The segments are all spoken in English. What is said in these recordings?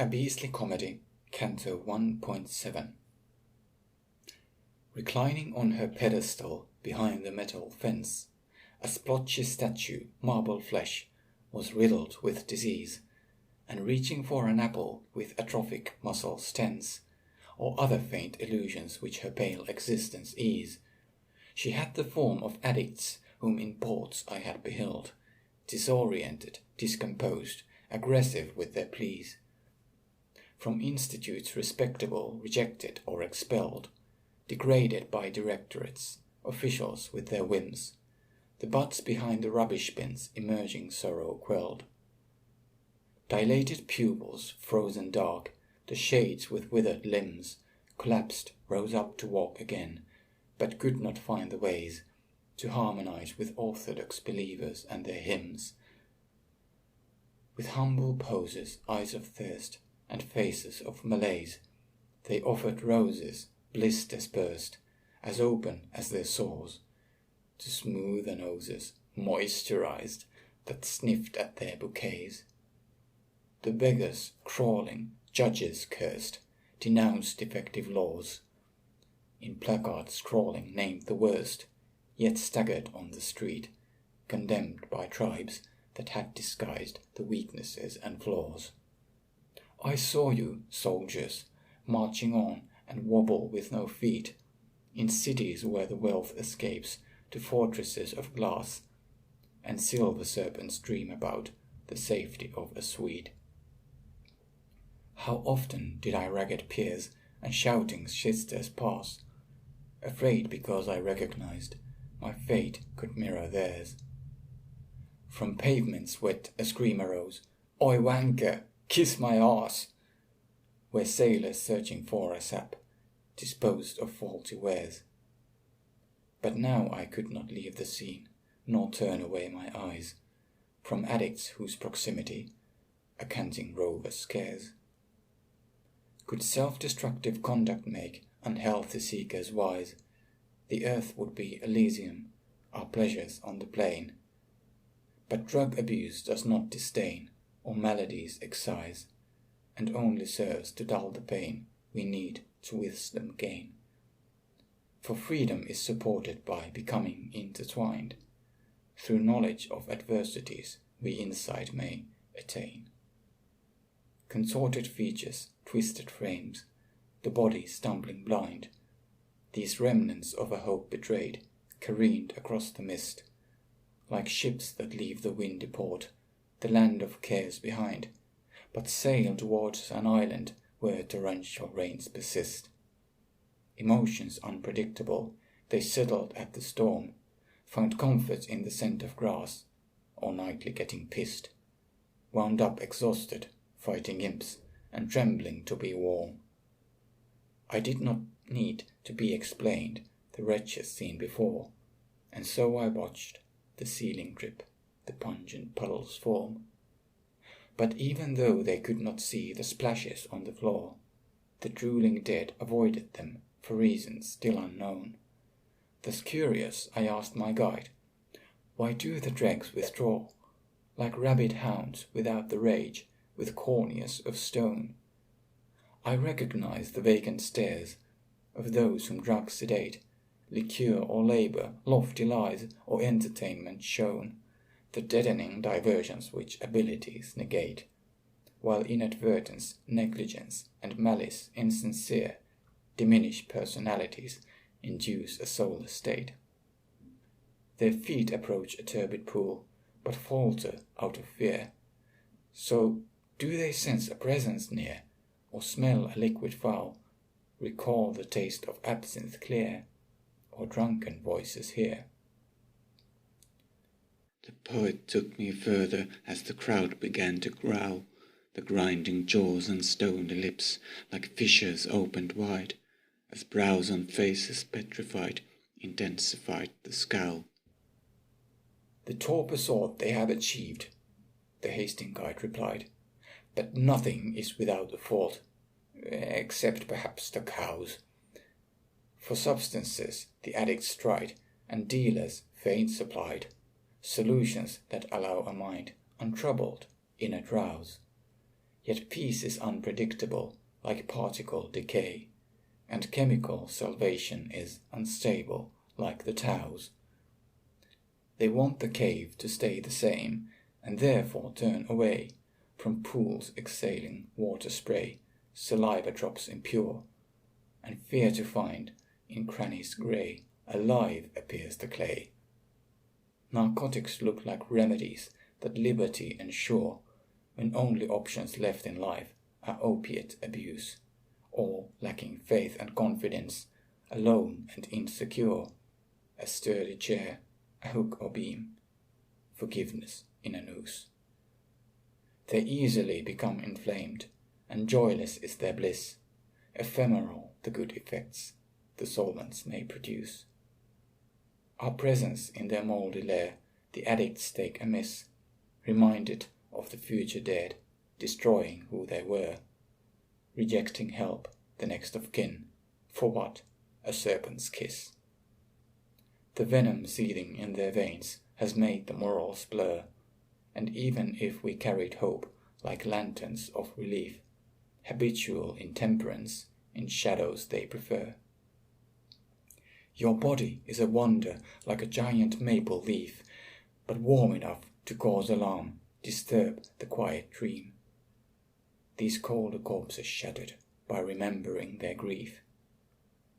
A Beastly Comedy, Canto 1.7. Reclining on her pedestal behind the metal fence, a splotchy statue, marble flesh, was riddled with disease, and reaching for an apple with atrophic muscles tense, or other faint illusions which her pale existence ease, she had the form of addicts whom in ports I had beheld, disoriented, discomposed, aggressive with their pleas. From institutes respectable, rejected or expelled, degraded by directorates, officials with their whims, the buds behind the rubbish bins emerging sorrow quelled. Dilated pupils, frozen dark, the shades with withered limbs, collapsed, rose up to walk again, but could not find the ways to harmonize with orthodox believers and their hymns. With humble poses, eyes of thirst, and faces of malaise, they offered roses, blisters burst, as open as their sores, to smoother noses, moisturized, that sniffed at their bouquets. The beggars, crawling, judges cursed, denounced defective laws, in placards scrawling named the worst, yet staggered on the street, condemned by tribes that had disguised the weaknesses and flaws. I saw you, soldiers, marching on and wobble with no feet, in cities where the wealth escapes to fortresses of glass, and silver serpents dream about the safety of a Swede. How often did I ragged peers and shouting sisters pass, afraid because I recognized my fate could mirror theirs. From pavements wet a scream arose, "Oi wanker, kiss my arse!" where sailors searching for a sap disposed of faulty wares. But now I could not leave the scene, nor turn away my eyes from addicts whose proximity a canting rover scares. Could self-destructive conduct make unhealthy seekers wise, the earth would be Elysium, our pleasures on the plain. But drug abuse does not disdain or maladies excise, and only serves to dull the pain we need to wisdom gain. For freedom is supported by becoming intertwined. Through knowledge of adversities we insight may attain. Contorted features, twisted frames, the body stumbling blind, these remnants of a hope betrayed careened across the mist, like ships that leave the windy port, the land of cares behind, but sail towards an island where torrential rains persist. Emotions unpredictable, they settled at the storm, found comfort in the scent of grass, or nightly getting pissed, wound up exhausted, fighting imps, and trembling to be warm. I did not need to be explained the wretches seen before, and so I watched the ceiling drip, the pungent puddles form. But even though they could not see the splashes on the floor, the drooling dead avoided them for reasons still unknown. Thus curious, I asked my guide, "Why do the dregs withdraw, like rabid hounds without the rage, with corneas of stone?" I recognized the vacant stares of those whom drugs sedate, liqueur or labor, lofty lies or entertainment shown, the deadening diversions which abilities negate, while inadvertence, negligence, and malice insincere diminish personalities, induce a soulless state. Their feet approach a turbid pool, but falter out of fear. So do they sense a presence near, or smell a liquid foul, recall the taste of absinthe clear, or drunken voices hear? The poet took me further as the crowd began to growl, the grinding jaws and stony lips like fissures opened wide, as brows on faces petrified intensified the scowl. "The torpor sort they have achieved," the hasting guide replied, "but nothing is without a fault, except perhaps the cows. For substances the addicts tried, and dealers faint supplied, solutions that allow a mind untroubled in a drowse. Yet peace is unpredictable, like particle decay, and chemical salvation is unstable, like the Tao's. They want the cave to stay the same, and therefore turn away from pools exhaling water spray, saliva drops impure, and fear to find, in crannies grey, alive appears the clay. Narcotics look like remedies that liberty ensure, when only options left in life are opiate abuse, or lacking faith and confidence, alone and insecure, a sturdy chair, a hook or beam, forgiveness in a noose. They easily become inflamed, and joyless is their bliss, ephemeral the good effects the solvents may produce. Our presence in their mouldy lair the addicts take amiss, reminded of the future dead, destroying who they were, rejecting help, the next of kin, for what? A serpent's kiss. The venom seething in their veins has made the morals blur, and even if we carried hope like lanterns of relief, habitual intemperance in shadows they prefer. Your body is a wonder like a giant maple leaf, but warm enough to cause alarm, disturb the quiet dream. These colder corpses shattered by remembering their grief,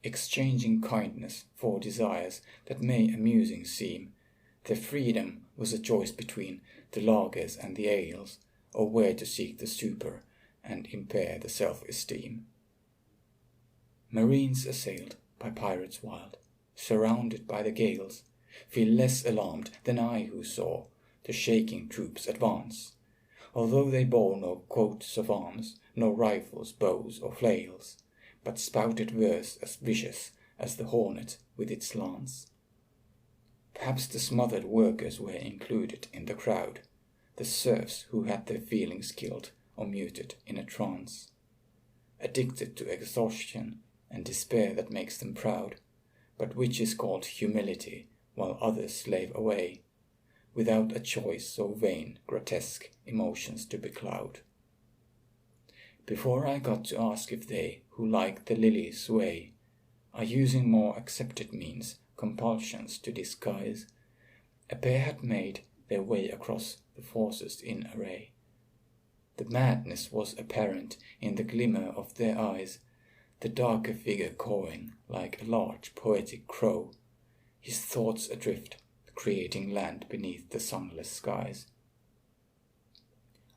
exchanging kindness for desires that may amusing seem. Their freedom was a choice between the lagers and the ales, or where to seek the stupor and impair the self-esteem. Marines assailed by pirates wild, surrounded by the gales, feel less alarmed than I who saw the shaking troops advance, although they bore no coats of arms, no rifles, bows, or flails, but spouted verse as vicious as the hornet with its lance. Perhaps the smothered workers were included in the crowd, the serfs who had their feelings killed or muted in a trance, addicted to exhaustion and despair that makes them proud, but which is called humility, while others slave away, without a choice so vain, grotesque emotions to becloud. Before I got to ask if they, who like the lily's sway, are using more accepted means, compulsions to disguise, a pair had made their way across the forces in array. The madness was apparent in the glimmer of their eyes, the darker figure cawing like a large poetic crow, his thoughts adrift, creating land beneath the sunless skies.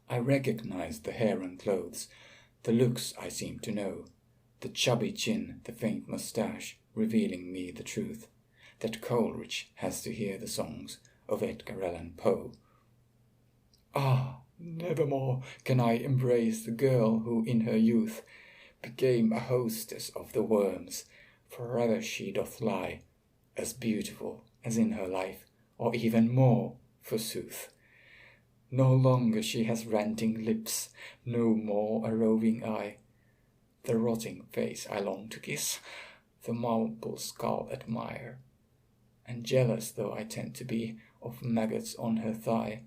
I recognized the hair and clothes, the looks I seemed to know, the chubby chin, the faint moustache, revealing me the truth, that Coleridge has to hear the songs of Edgar Allan Poe. Ah, nevermore can I embrace the girl who in her youth became a hostess of the worms. Forever she doth lie, as beautiful as in her life, or even more, forsooth. No longer she has ranting lips, no more a roving eye. The rotting face I long to kiss, the marble skull admire, and jealous though I tend to be of maggots on her thigh,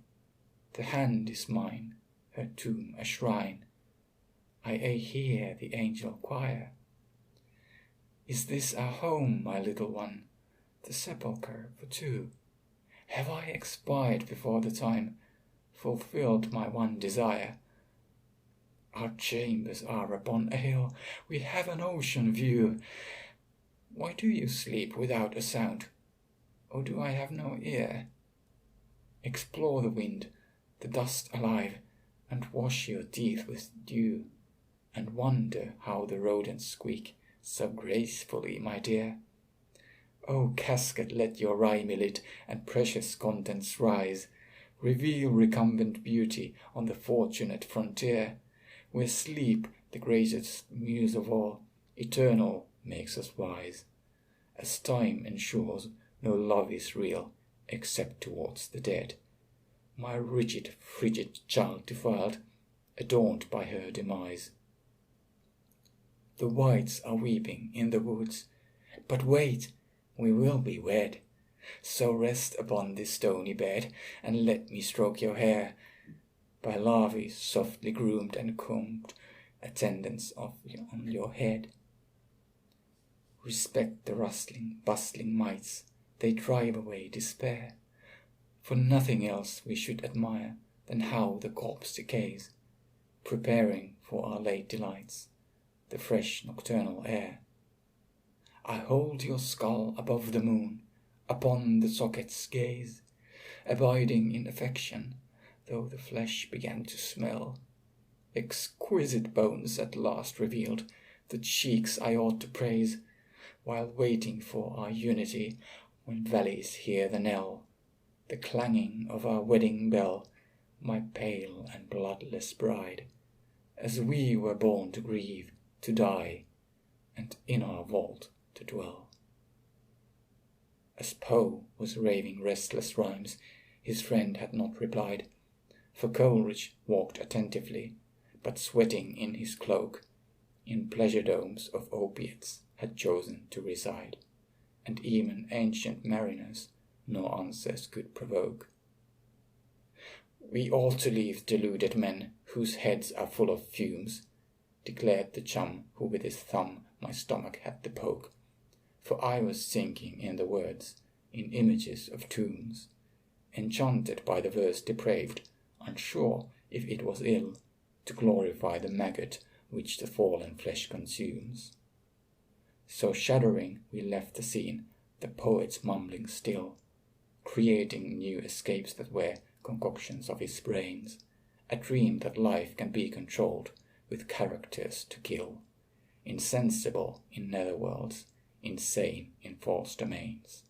the hand is mine, her tomb a shrine. I hear the angel choir. Is this our home, my little one, the sepulchre for two? Have I expired before the time, fulfilled my one desire? Our chambers are upon a hill, we have an ocean view. Why do you sleep without a sound, or do I have no ear? Explore the wind, the dust alive, and wash your teeth with dew, and wonder how the rodents squeak so gracefully, my dear. O casket, let your rimy lid and precious contents rise, reveal recumbent beauty on the fortunate frontier, where sleep, the greatest muse of all, eternal, makes us wise, as time ensures no love is real except towards the dead. My rigid, frigid child defiled, adorned by her demise. The whites are weeping in the woods, but wait, we will be wed. So rest upon this stony bed, and let me stroke your hair. by larvae softly groomed and combed, attendants on your head. Respect the rustling, bustling mites, they drive away despair, for nothing else we should admire than how the corpse decays, preparing for our late delights, the fresh nocturnal air. I hold your skull above the moon, upon the sockets gaze, abiding in affection, though the flesh began to smell. Exquisite bones at last revealed, the cheeks I ought to praise, while waiting for our unity, when valleys hear the knell, the clanging of our wedding bell, my pale and bloodless bride, as we were born to grieve, to die, and in our vault to dwell. As Poe was raving restless rhymes, his friend had not replied, for Coleridge walked attentively, but sweating in his cloak, in pleasure domes of opiates had chosen to reside, and even ancient mariners no answers could provoke. We ought to leave deluded men whose heads are full of fumes, declared the chum who with his thumb my stomach had to poke, for I was sinking in the words, in images of tombs, enchanted by the verse depraved, unsure if it was ill, to glorify the maggot which the fallen flesh consumes. So shuddering we left the scene, the poet's mumbling still, creating new escapes that were concoctions of his brains, a dream that life can be controlled with characters to kill, insensible in netherworlds, insane in false domains.